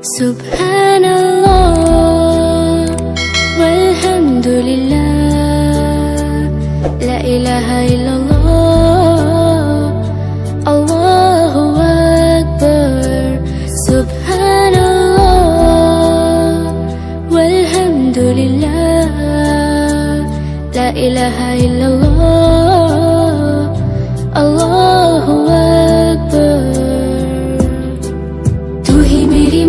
Subhanallah walhamdulillah, la ilaha illallah, Allahu Akbar. Subhanallah walhamdulillah, la ilaha illallah, Allahu Akbar. तू ही मेरी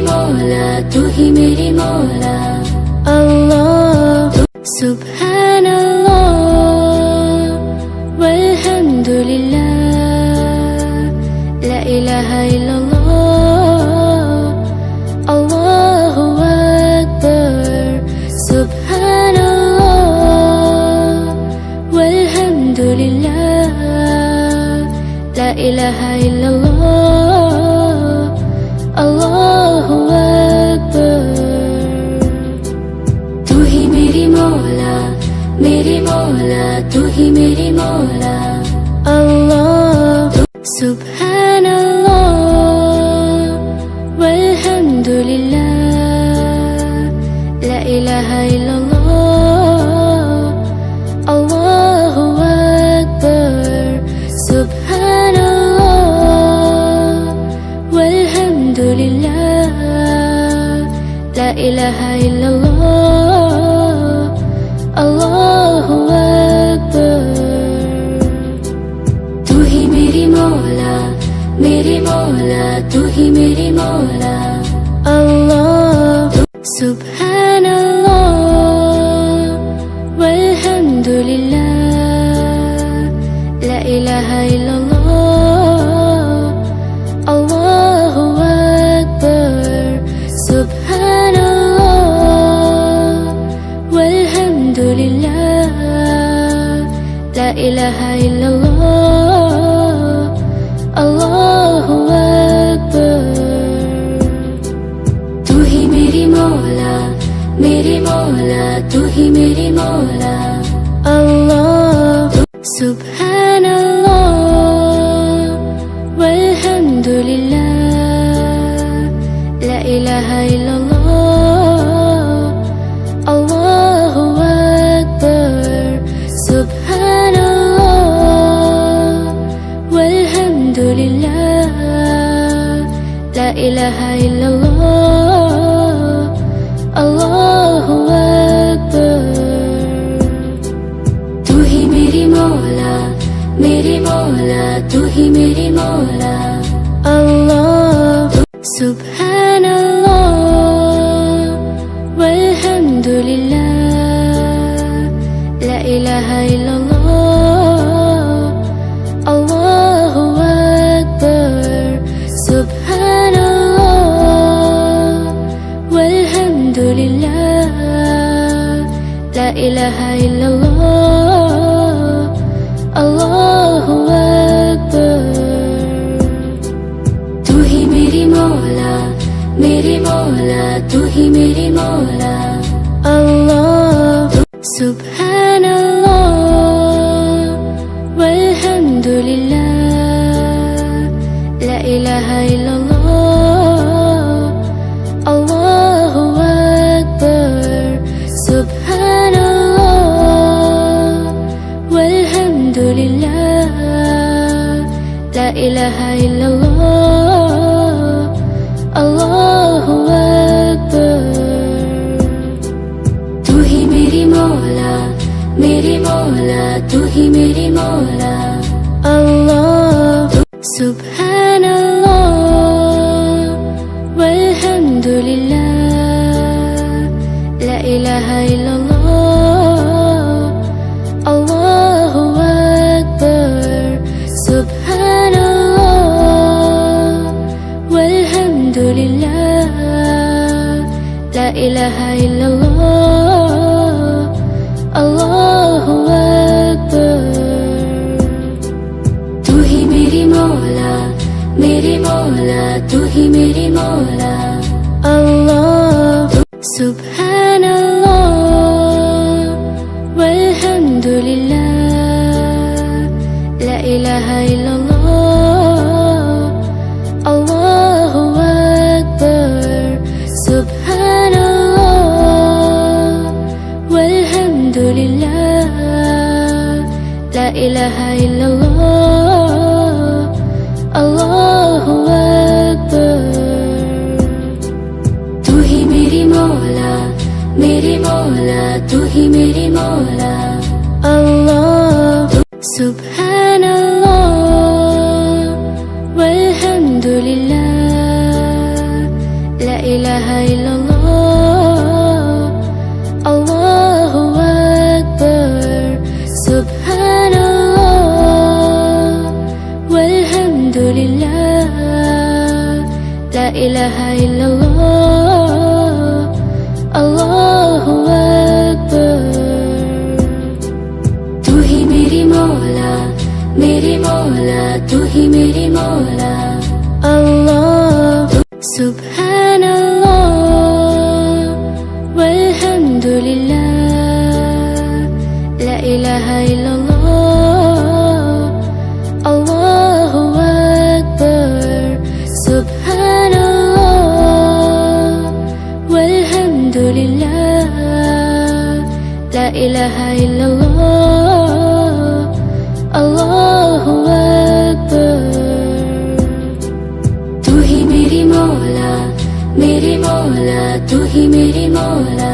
मौला, तू ही मेरी मौला, अल्लाह। सुब्हानल्लाह वल्हम्दुलिल्लाह, ला इलाहा इल्लल्लाह, अल्लाहु अकबर। सुब्हानल्लाह वल्हम्दुलिल्लाह, ला इलाहा इल्लल्लाह, अल्लाहु अकबर। तू ही मेरी मौला, तू ही मेरी मौला, अल्लाह। सुब्हानल्लाह वल्हम्दुलिल्लाह, ला इलाहा इल्लल्लाह, अल्लाहु अकबर। सुब्हानल्लाह वल्हम्दुलिल्लाह, ला इलाहा इल्लल्लाह, अल्लाहु अकबर। तू ही मेरी मौला, तू ही मेरी मौला, अल्लाह। सुब्हानल्लाह वल्हम्दुलिल्लाह, ला इलाहा इल्लल्लाह, अल्लाहु अकबर। सुब्हानल्लाह वल्हम्दुलिल्लाह, ला इलाहा इल्लल्लाह, अल्लाहु अकबर। तू ही मेरी मौला, तू ही मेरी मौला, अल्लाह। सुब्हानल्लाह वल्हम्दुलिल्लाह, ला इलाहा इल्लल्लाह, अल्लाहु अकबर। सुब्हानल्लाह वल्हम्दुलिल्लाह, ला इलाहा इल्लल्लाह, अल्लाहु अकबर। तू ही मेरी मौला, तू ही मेरी मौला, अल्लाह। सुब्हानल्लाह वल्हम्दुलिल्लाह, ला इलाहा इल्लल्लाह, अल्लाहु अकबर। सुब्हानल्लाह वल्हम्दुलिल्लाह, ला इलाहा इल्लल्लाह, अल्लाहु अकबर। तू ही मेरी मौला, तू ही मेरी मौला, अल्लाह। सुब्हानल्लाह वल्हम्दुलिल्लाह, ला इलाहा इल्लल्लाह, अल्लाहु अकबर। सुब्हानल्लाह वल्हम्दुलिल्लाह, ला इलाहा इल्लल्लाह, अल्लाहु अकबर। तू ही मेरी मौला, तू ही मेरी मौला, अल्लाह। सुब्हानल्लाह वल्हम्दुलिल्लाह, ला इलाहा इल्लल्लाह, अल्लाहु अकबर। सुब्हानल्लाह वल्हम्दुलिल्लाह, ला इलाहा इल्लल्लाह, अल्लाहु अकबर। तू ही मेरी मौला, तू ही मेरी मौला, अल्लाह। सुब्हानल्लाह वल्हम्दुलिल्लाह, ला इलाहा इल्लल्लाह, अल्लाहु ही मेरी मौला अल्लाह सुभान अल्लाह वल्हम्दुलिल्लाह ला इलाहा इल्लल्लाह अल्लाहु अकबर सुभान अल्लाह वल्हम्दुलिल्लाह ला इलाहा इल्लल्लाह अल्लाहु अकबर। तू ही मेरी मौला तू ही मेरी मौला अल्लाह सुभान अल्लाह वल्हम्दुलिल्लाह ला इलाहा इल्लल्लाह अल्लाहु अकबर सुभान अल्लाह वल्हम्दुलिल्लाह ला इलाहा इल्लल्लाह अल्लाहु अकबर। तू ही मेरी मौला तू ही मेरी मौला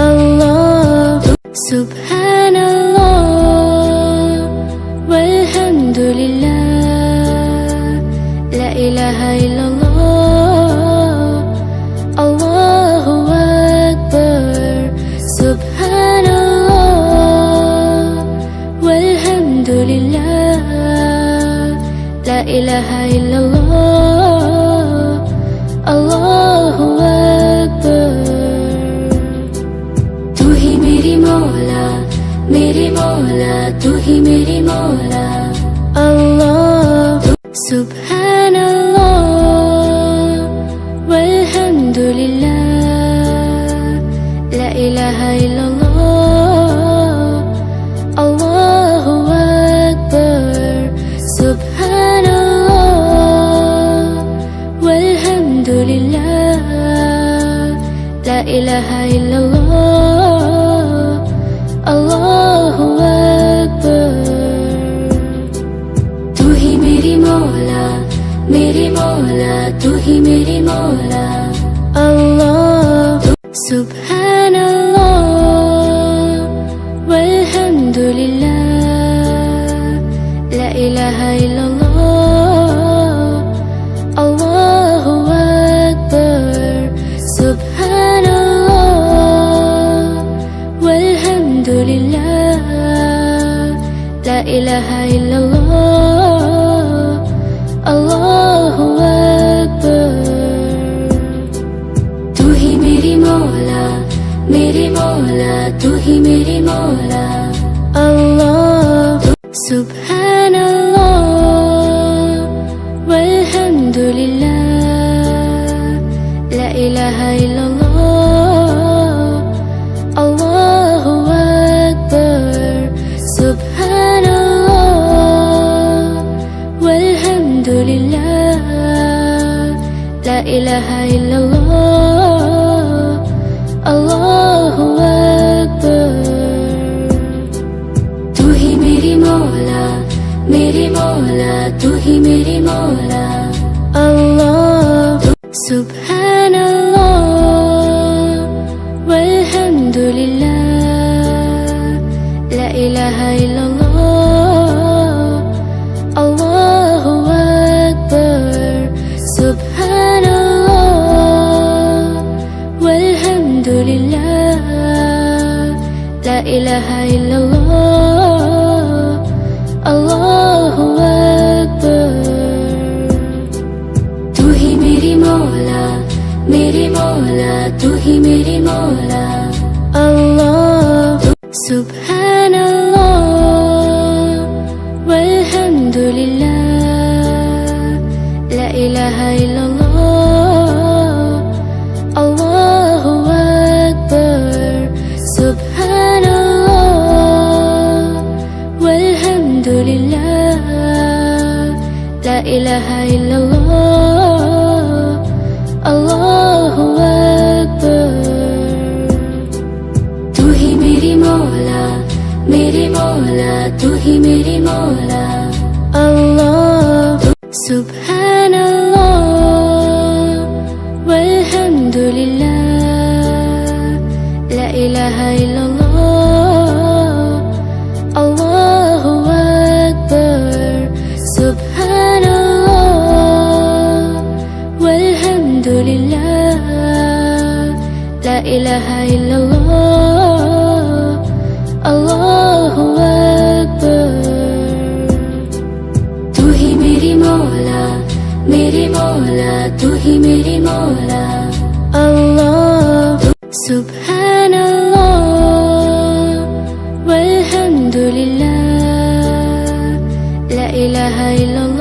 अल्लाह सुभान अल्लाह वल्हम्दुलिल्लाह ला इलाहा इल्लल्लाह अल्लाहु अकबर सुभान अल्लाह वल्हम्दुलिल्लाह ला इलाहा इल्लल्लाह अल्लाहु अकबर। तू ही मेरी मौला तू ही मेरी मौला अल्लाह सुभान अल्लाह वल्हम्दुलिल्लाह ला इलाहा इल्लल्लाह अल्लाहु अकबर सुभान अल्लाह वल्हम्दुलिल्लाह ला इलाहा इल्लल्लाह अल्लाहु अकबर। तू ही मेरी मौला तू ही मेरी मौला अल्लाह सुभान अल्लाह वल्हम्दुलिल्लाह ला इलाहा इल्लल्लाह अल्लाहु अकबर सुभान अल्लाह वल्हम्दुलिल्लाह ला इलाहा इल्लल्लाह अल्लाहु अकबर। तू ही मेरी मौला तू ही मेरी मौला अल्लाह सुभान अल्लाह वल्हम्दुलिल्लाह ला इलाहा इल्लल्लाह अल्लाहु अकबर सुभान अल्लाह वल्हम्दुलिल्लाह ला इलाहा इल्लल्लाह अल्लाहु अकबर। तू ही मेरी मौला तू ही मेरी मौला अल्लाह सुभान अल्लाह वल्हम्दुलिल्लाह ला इलाहा इल्लल्लाह अल्लाहु अकबर सुभान अल्लाह वल्हम्दुलिल्लाह ला इलाहा इल्लल्लाह अल्लाहु अकबर। तू ही मेरी मौला तू ही मेरी मौला अल्लाह सुभान अल्लाह वल्हम्दुलिल्लाह ला इलाहा इल्लल्लाह अल्लाहु अकबर सुभान अल्लाह वल्हम्दुलिल्लाह ला इलाहा इल्लल्लाह अल्लाहु अकबर। तू ही मेरी मौला तू ही मेरी मौला अल्लाह सुभान अल्लाह वल्हम्दुलिल्लाह ला इलाहा इल्लल्लाह इलाहा इल्लल्लाह, अल्लाहु अकबर। तू ही मेरी मौला, मेरी मौला, तू ही मेरी मौला। अल्लाह सुब्हानल्लाह वल्हम्दुलिल्लाह, ला इलाहा इल्लल्लाह।